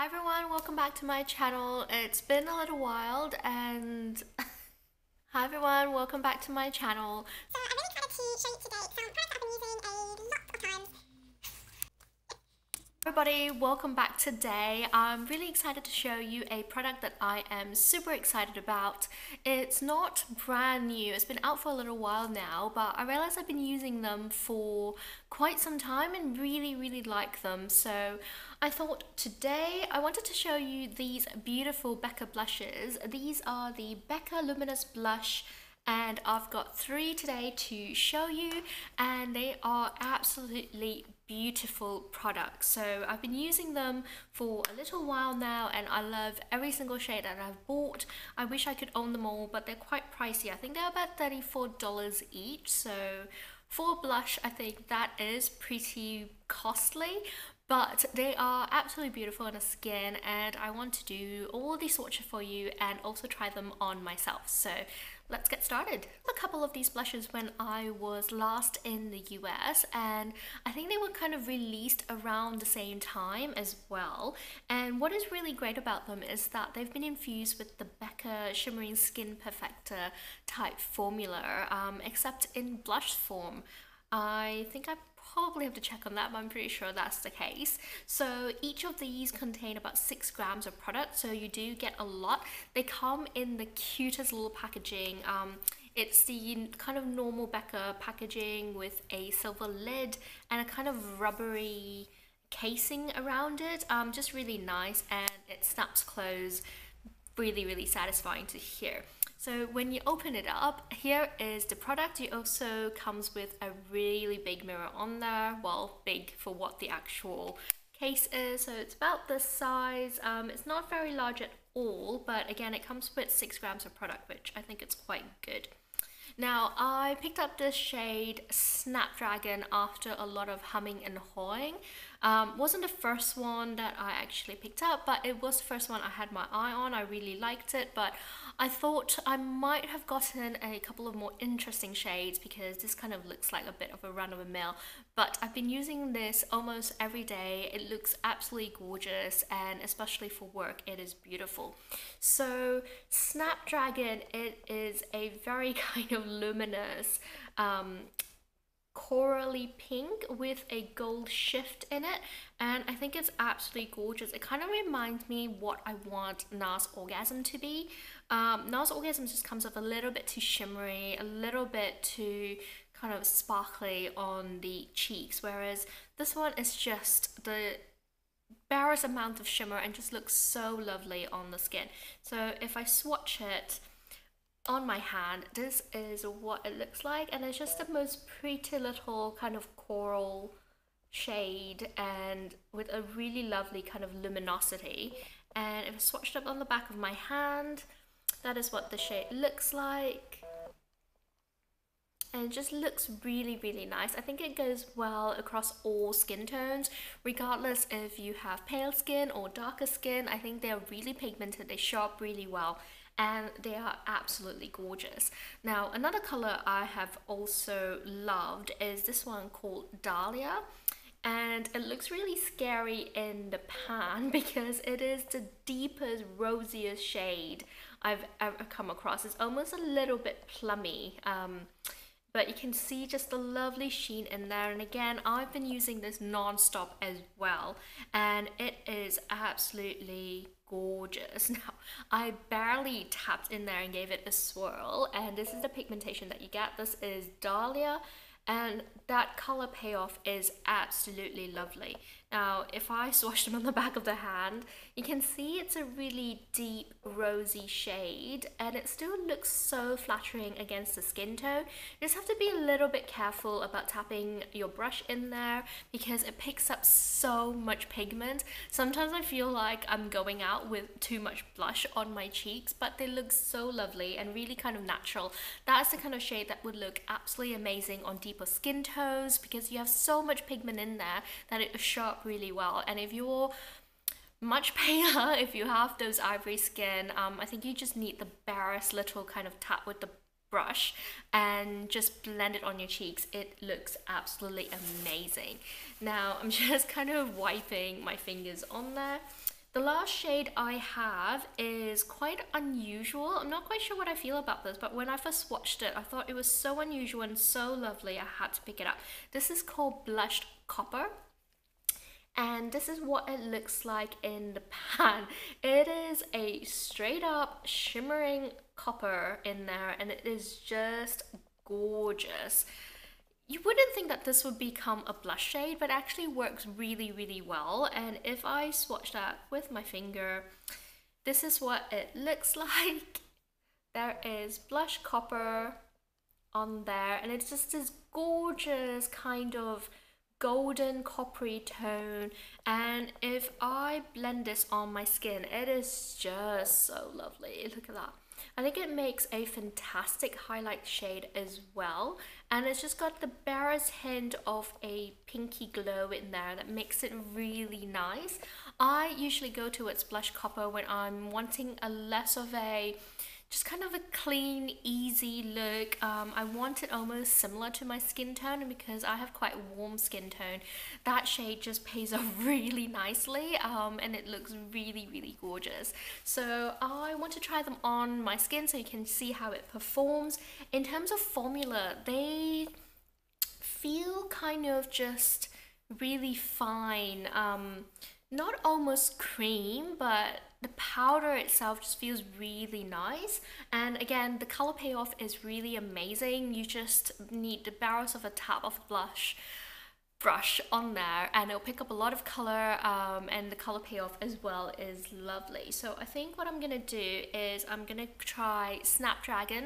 Hi everyone, welcome back to my channel. It's been a little while and hi everyone, welcome back to my channel. So I'm really excited to show you today some products that I've been using a lot of times. Everybody, welcome back today. I'm really excited to show you a product that I am super excited about. It's not brand new, it's been out for a little while now, but I realized I've been using them for quite some time and really like them. So I thought today I wanted to show you these beautiful Becca blushes. These are the Becca Luminous Blush and I've got 3 today to show you, and they are absolutely beautiful products. So I've been using them for a little while now and I love every single shade that I've bought. I wish I could own them all, but they're quite pricey. I think they're about $34 each, so for a blush I think that is pretty costly, but they are absolutely beautiful on the skin and I want to do all these swatches for you and also try them on myself. So let's get started. A couple of these blushes when I was last in the US, and I think they were kind of released around the same time as well. And what is really great about them is that they've been infused with the Becca Shimmering Skin Perfector type formula, except in blush form. I think I probably have to check on that, but I'm pretty sure that's the case. So each of these contain about 6 grams of product, so you do get a lot. They come in the cutest little packaging. It's the kind of normal Becca packaging with a silver lid and a kind of rubbery casing around it. Just really nice, and it snaps closed. Really satisfying to hear. So when you open it up, here is the product. It also comes with a really big mirror on there. Well, big for what the actual case is. So it's about this size. It's not very large at all, but again, it comes with 6 grams of product, which I think is quite good. Now, I picked up this shade Snapdragon after a lot of humming and hawing. Wasn't the first one that I actually picked up, but it was the first one I had my eye on. I really liked it, but I thought I might have gotten a couple of more interesting shades because this kind of looks like a bit of a run-of-the-mill. But I've been using this almost every day. It looks absolutely gorgeous, and especially for work, it is beautiful. So Snapdragon, it is a very kind of luminous corally pink with a gold shift in it, and I think it's absolutely gorgeous. It kind of reminds me what I want NARS Orgasm to be. NARS Orgasm just comes off a little bit too shimmery, a little bit too kind of sparkly on the cheeks, whereas this one is just the barest amount of shimmer and just looks so lovely on the skin. So if I swatch it on my hand, this is what it looks like, and it's just the most pretty little kind of coral shade and with a really lovely kind of luminosity. And if I swatched up on the back of my hand, that is what the shade looks like, and it just looks really nice. I think it goes well across all skin tones, regardless if you have pale skin or darker skin. I think they're really pigmented, they show up really well, and they are absolutely gorgeous. Now, another color I have also loved is this one called Dalia, and it looks really scary in the pan because it is the deepest, rosiest shade I've ever come across. It's almost a little bit plummy, but you can see just the lovely sheen in there. And again, I've been using this non-stop as well, and it is absolutely gorgeous. Now, I barely tapped in there and gave it a swirl, and this is the pigmentation that you get. This is Dahlia, and that color payoff is absolutely lovely. Now, if I swatch them on the back of the hand, you can see it's a really deep rosy shade, and it still looks so flattering against the skin tone. You just have to be a little bit careful about tapping your brush in there because it picks up so much pigment. Sometimes I feel like I'm going out with too much blush on my cheeks, but they look so lovely and really kind of natural. That's the kind of shade that would look absolutely amazing on deeper skin tones because you have so much pigment in there that it will show up really well. And if you're much paler, if you have those ivory skin, I think you just need the barest little kind of tap with the brush and just blend it on your cheeks. It looks absolutely amazing. Now I'm just kind of wiping my fingers on there The last shade I have is quite unusual. I'm not quite sure what I feel about this, but when I first swatched it, I thought it was so unusual and so lovely, I had to pick it up. This is called Blushed Copper. And this is what it looks like in the pan. It is a straight up shimmering copper in there, and it is just gorgeous. You wouldn't think that this would become a blush shade, but it actually works really, really well. And if I swatch that with my finger, this is what it looks like. There is blush copper on there, and it's just this gorgeous kind of golden coppery tone. And if I blend this on my skin, it is just so lovely. Look at that. I think it makes a fantastic highlight shade as well, and it's just got the barest hint of a pinky glow in there that makes it really nice. I usually go towards blush copper when I'm wanting a less of a just kind of a clean, easy look. I want it almost similar to my skin tone, and because I have quite a warm skin tone, that shade just pays off really nicely, and it looks really, really gorgeous. So I want to try them on my skin so you can see how it performs. In terms of formula, they feel kind of just really fine, not almost cream, but the powder itself just feels really nice. And again, the color payoff is really amazing. You just need the barrels of a tap of blush brush on there, and it'll pick up a lot of color, and the color payoff as well is lovely. So I think what I'm gonna do is I'm gonna try Snapdragon.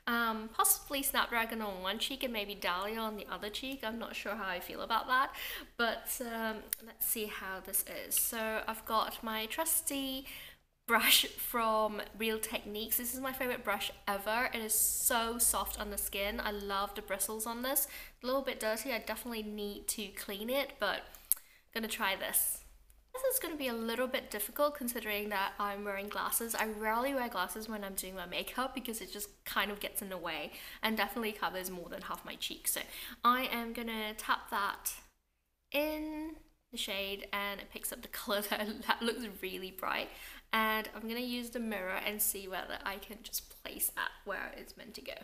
Possibly Snapdragon on one cheek and maybe Dalia on the other cheek. I'm not sure how I feel about that, but let's see how this is. So I've got my trusty brush from Real Techniques. This is my favorite brush ever. It is so soft on the skin. I love the bristles on this. A little bit dirty. I definitely need to clean it, but I'm gonna try this. This is going to be a little bit difficult considering that I'm wearing glasses. I rarely wear glasses when I'm doing my makeup because it just kind of gets in the way and definitely covers more than half my cheek. So I am going to tap that in the shade and it picks up the color that looks really bright. And I'm going to use the mirror and see whether I can just place that where it's meant to go.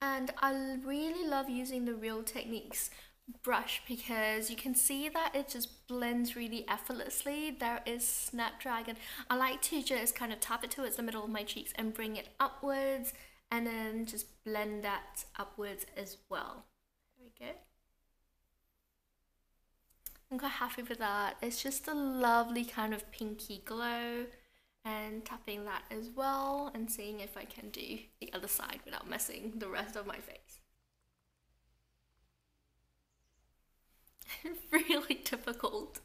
And I really love using the Real Techniques brush because you can see that it just blends really effortlessly. There is Snapdragon. I like to just kind of tap it towards the middle of my cheeks and bring it upwards and then just blend that upwards as well. There we go. I'm quite happy with that. It's just a lovely kind of pinky glow. And tapping that as well and seeing if I can do the other side without messing the rest of my face. Really difficult.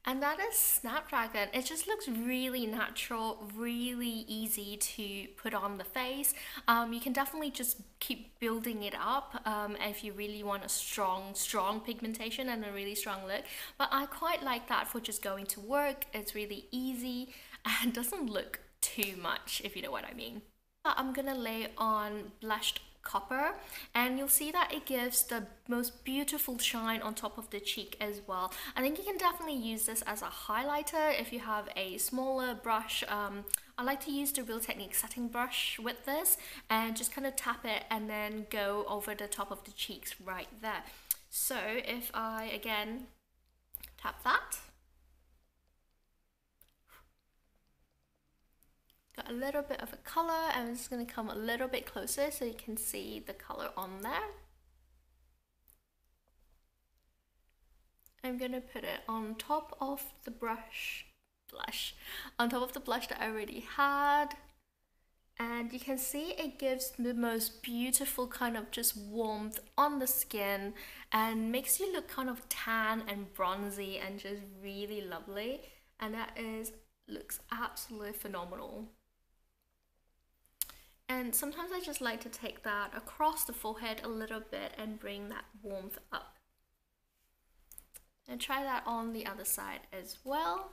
And that is Snapdragon. It just looks really natural, really easy to put on the face. You can definitely just keep building it up if you really want a strong pigmentation and a really strong look. But I quite like that for just going to work. It's really easy and doesn't look too much, if you know what I mean. I'm gonna lay on blushed copper and you'll see that it gives the most beautiful shine on top of the cheek as well. I think you can definitely use this as a highlighter if you have a smaller brush. I like to use the Real Techniques setting brush with this and just kind of tap it and then go over the top of the cheeks right there. So if I again tap that, got a little bit of a color. I'm just going to come a little bit closer so you can see the color on there. I'm going to put it on top of the blush, on top of the blush that I already had. And you can see it gives the most beautiful kind of just warmth on the skin and makes you look kind of tan and bronzy and just really lovely. And that looks absolutely phenomenal. And sometimes I just like to take that across the forehead a little bit and bring that warmth up. And try that on the other side as well.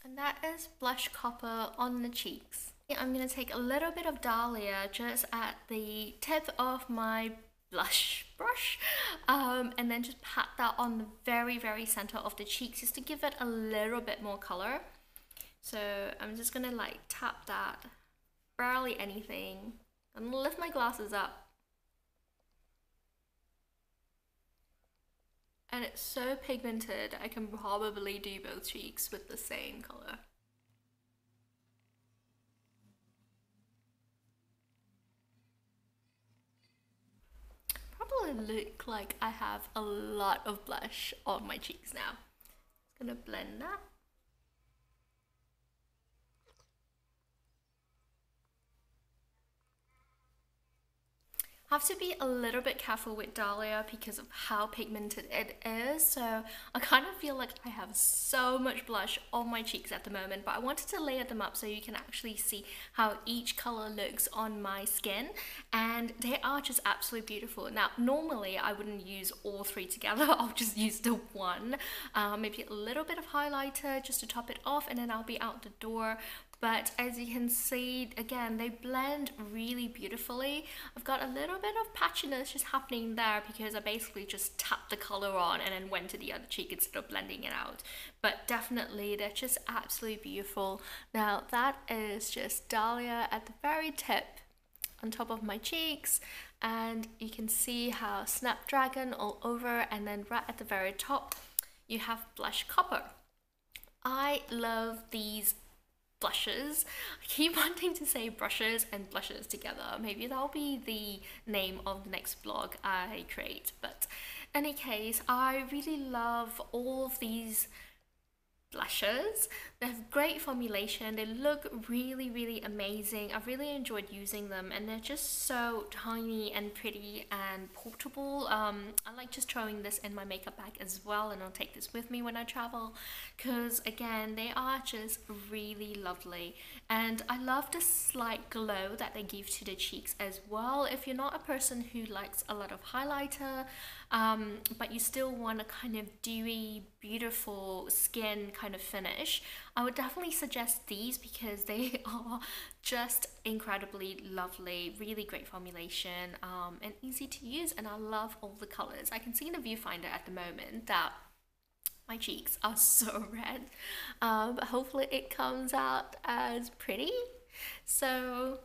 And that is blush Copper on the cheeks. I'm going to take a little bit of Dahlia just at the tip of my blush brush, and then just pat that on the very center of the cheeks just to give it a little bit more color. So I'm just going to like tap that, barely anything. I'm going to lift my glasses up. And it's so pigmented, I can probably do both cheeks with the same color. Probably look like I have a lot of blush on my cheeks now. Just gonna blend that. I have to be a little bit careful with Dahlia because of how pigmented it is, so I kind of feel like I have so much blush on my cheeks at the moment, but I wanted to layer them up so you can actually see how each color looks on my skin, and they are just absolutely beautiful. Now normally I wouldn't use all three together, I'll just use the one, maybe a little bit of highlighter just to top it off, and then I'll be out the door. But as you can see, again, they blend really beautifully. I've got a little bit of patchiness just happening there because I basically just tapped the color on and then went to the other cheek instead of blending it out. But definitely, they're just absolutely beautiful. Now, that is just Dahlia at the very tip on top of my cheeks. And you can see how Snapdragon all over, and then right at the very top, you have blush Copper. I love these blushes. I keep wanting to say brushes and blushes together. Maybe that'll be the name of the next vlog I create. But in any case, I really love all of these blushes. They have great formulation, they look really amazing. I've really enjoyed using them, and they're just so tiny and pretty and portable. I like just throwing this in my makeup bag as well, and I'll take this with me when I travel because again, they are just really lovely. And I love the slight glow that they give to the cheeks as well. If you're not a person who likes a lot of highlighter, but you still want a kind of dewy, beautiful skin kind of finish, I would definitely suggest these because they are just incredibly lovely, really great formulation, and easy to use, and I love all the colors. I can see in the viewfinder at the moment that my cheeks are so red, but hopefully it comes out as pretty. So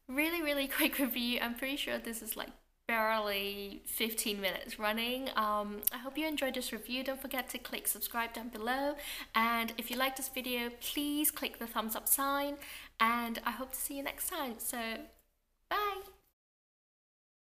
really quick review. I'm pretty sure this is like barely 15 minutes running. I hope you enjoyed this review. Don't forget to click subscribe down below, and if you like this video, please click the thumbs up sign, and I hope to see you next time. So bye.